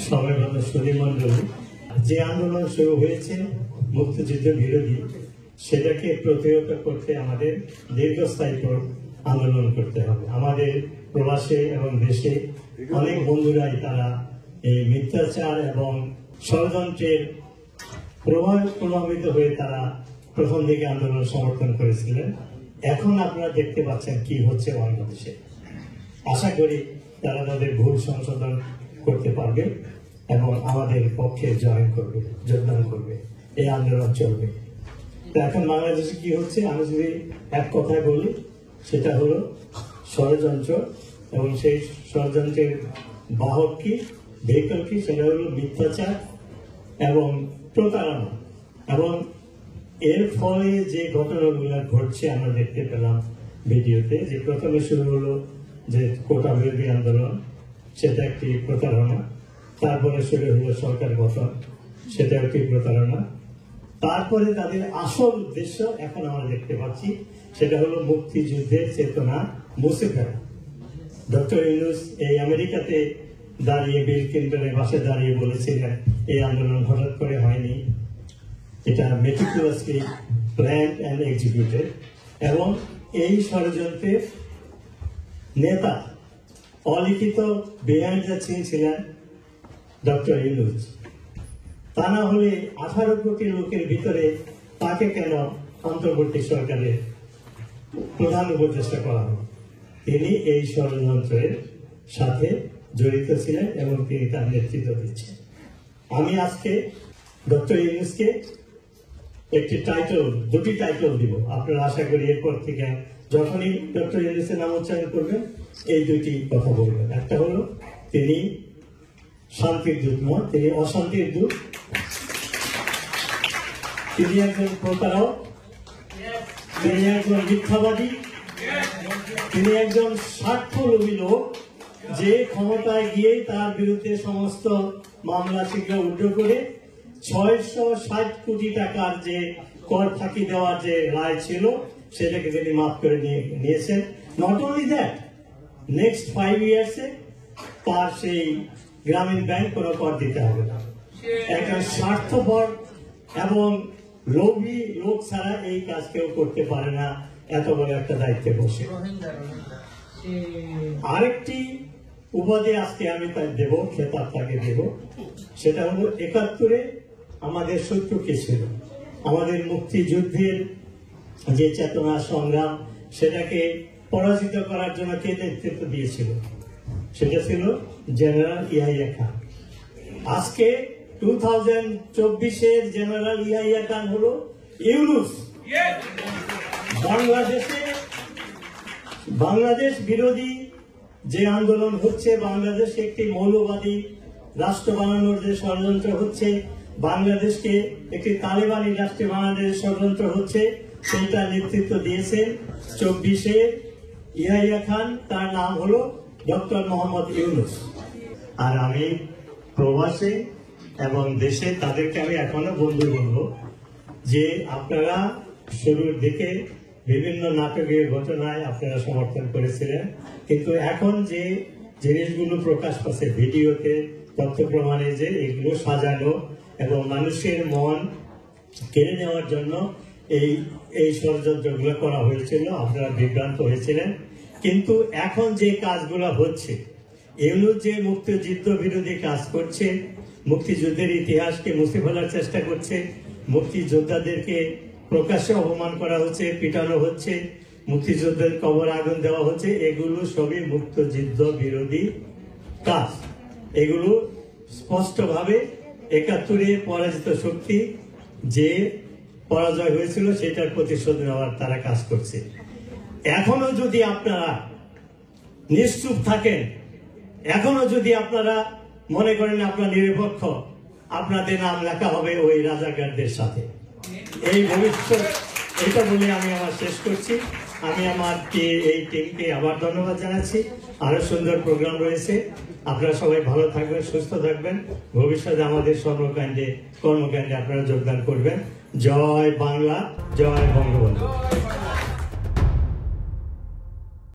সর্বপ্রথম সুধীমণ্ডলী, যে আন্দোলন শুরু হয়েছে মুক্তিযুদ্ধ বিরোধী, সেটাকে প্রতিহত করতে আমাদের দীর্ঘস্থায়ী আন্দোলন করতে হবে। আমাদের প্রবাসে এবং দেশে অনেক বন্ধুরাই তারা এই মিথ্যাচার এবং ষড়যন্ত্রের প্রভাবিত হয়ে তারা প্রথম দিকে আন্দোলন সমর্থন করেছিলেন। এখন আপনারা দেখতে পাচ্ছেন কি হচ্ছে বাংলাদেশে। আশা করি তারা তাদের ভুল সংশোধন করতে পারবে এবং আমাদের পক্ষে যোগদান করবে, এই আন্দোলন চলবে। তো এখন বাংলাদেশে কি হচ্ছে, আমি যদি এক কথায় বলি, সেটা হলো ষড়যন্ত্র, এবং সেই ষড়যন্ত্রের বাহক কি, ভেহিকল কি, সেটা হলো মিথ্যাচার এবং প্রতারণা। এবং এর ফলে যে ঘটনাগুলো ঘটছে আমরা দেখতে পেলাম ভিডিওতে, যে প্রথমে শুরু হলো যে কোটা বিরোধী আন্দোলন, সেটা একটি প্রতারণা। তারপরে শুরু হলো সরকার গঠন, সেটা একটি প্রতারণা। তারপরে তাদের আসল উদ্দেশ্য এখন আমরা দেখতে পাচ্ছি, সেটা হলো মুক্তিযুদ্ধের চেতনা মুছে ফেলা। ডক্টর ইউনূস এই আমেরিকাতে দাঁড়িয়ে, বিল ক্লিনটনের বাসায় দাঁড়িয়ে বলেছিলেন এই আন্দোলন হঠাৎ করে হয়নি, এটা মেটিকুলাসলি প্ল্যান্ড এন্ড এক্সিকিউটেড। এবং এই ষড়যন্ত্রের নেতা, অলিখিত বিহাইন্ড দ্য সিন ছিলেন ডক্টর ইউনূস। তা না হলে 18 কোটি লোকের ভিতরে তাকে কেন অন্তর্বর্তী সরকারের প্রধান উপদেষ্টা করা হয়? তিনি এই ষড়যন্ত্রের সাথে জড়িত ছিলেন এবং তিনি তার নেতৃত্ব দিচ্ছেন। আমি আজকে ডক্টর ইউনূসকে দুটি টাইটেল দিব। আপনারা আশা করি এরপর থেকে যখনই ডক্টর ইউনূসের নাম উচ্চারণ করবেন এই দুটি কথা বলবেন। একটা হলো তিনি শান্তির দূত নন, তিনি অশান্তির দূত। তিনি একজন প্রতারক, তিনি একজন মিথ্যাবাদী, তিনি একজন স্বার্থলোভী লোক, যে ক্ষমতায় গিয়ে তার বিরুদ্ধে সমস্ত মামলা শীঘ্র উদ্র করে 660 কোটি টাকার যে কর ফাঁকি দেওয়ার যে রায় ছিল সেটাকে তিনি মাফ করে নিয়েছেন। নট অনলি দ্যাট, নেক্সট 5 ইয়ার্সে তার সেই গ্রামীণ ব্যাংক কোনো কর দিতে হবে না। একটা স্বার্থপর এবং লোভী লোক ছাড়া এই কাজ কেউ করতে পারে না, এত বড় একটা দায়িত্বে বসে। আরেকটি উপাধি আজকে আমি তার দেব, খেতাব তাকে দেব, সেটা হলো 71-এ আমাদের শত্রু কে ছিল, আমাদের মুক্তিযুদ্ধের যে চেতনা সংগ্রাম, সেটাকে পরাজিত করার জন্য কে নেতৃত্ব দিয়েছিল? সেটা ছিল জেনারেল ইয়াহিয়া খান। আজকে 2024-এর জেনারেল ইয়াহিয়া খান হলো ইউনূস। বাংলাদেশ বিরোধী যে আন্দোলন হচ্ছে, বাংলাদেশে একটি মৌলবাদী রাষ্ট্র বানানোর যে ষড়যন্ত্র হচ্ছে, বাংলাদেশকে একটি তালেবানি রাষ্ট্রে বানানোর ষড়যন্ত্র হচ্ছে, সেইটা নেতৃত্ব দিয়েছেন 24-এর ইয়াহিয়া খান। তার নাম হলো ডক্টর মোহাম্মদ ইউনূস। আর আমি প্রবাসে এবং দেশে তাদেরকে আমি এখনো বন্ধু বলবো যে আপনারা শুরুর দিকে বিভিন্ন নাটকীয় ঘটনায় আপনারা সমর্থন করেছিলেন, কিন্তু এখন যে জিনিসগুলো প্রকাশ পাচ্ছে ভিডিওতে, তথ্য প্রমাণে, যে এগুলো সাজানো এবং মানুষের মন কেড়ে নেওয়ার জন্য এই ষড়যন্ত্রগুলো করা হয়েছিল, আপনারা বিভ্রান্ত হয়েছিলেন। কিন্তু এখন যে কাজগুলো হচ্ছে, ইউনূস যে মুক্তিযুদ্ধ বিরোধী কাজ করছে, মুক্তিযুদ্ধের ইতিহাসকে মুছে ফেলার চেষ্টা করছে, মুক্তিযোদ্ধাদেরকে প্রকাশ্যে অপমান করা হচ্ছে, পিটানো হচ্ছে, মুক্তিযুদ্ধের কবর আগুন দেওয়া হচ্ছে, এগুলো সবই মুক্তিযুদ্ধ বিরোধী কাজ। এগুলো স্পষ্টভাবে 71-এ পরাজিত শক্তি যে পরাজয় হয়েছিল সেটার প্রতিশোধ নেওয়ার তারা কাজ করছে। এখনো যদি আপনারা নিশ্চুপ থাকেন, এখনো যদি আপনারা মনে করেন আপনারা নিরপেক্ষ, আপনাদের নাম লেখা হবে ওই রাজাকারদের সাথে। এই ভবিষ্যৎ, এটা বলে আমি আমার শেষ করছি। আমি আমার এই টিমকে আবার ধন্যবাদ জানাচ্ছি। আরো সুন্দর প্রোগ্রাম রয়েছে, আপনারা সবাই ভালো থাকবেন, সুস্থ থাকবেন। ভবিষ্যতে আমাদের কর্মকাণ্ডে আপনারা যোগদান করবেন। জয় বাংলা, জয় বঙ্গবন্ধু।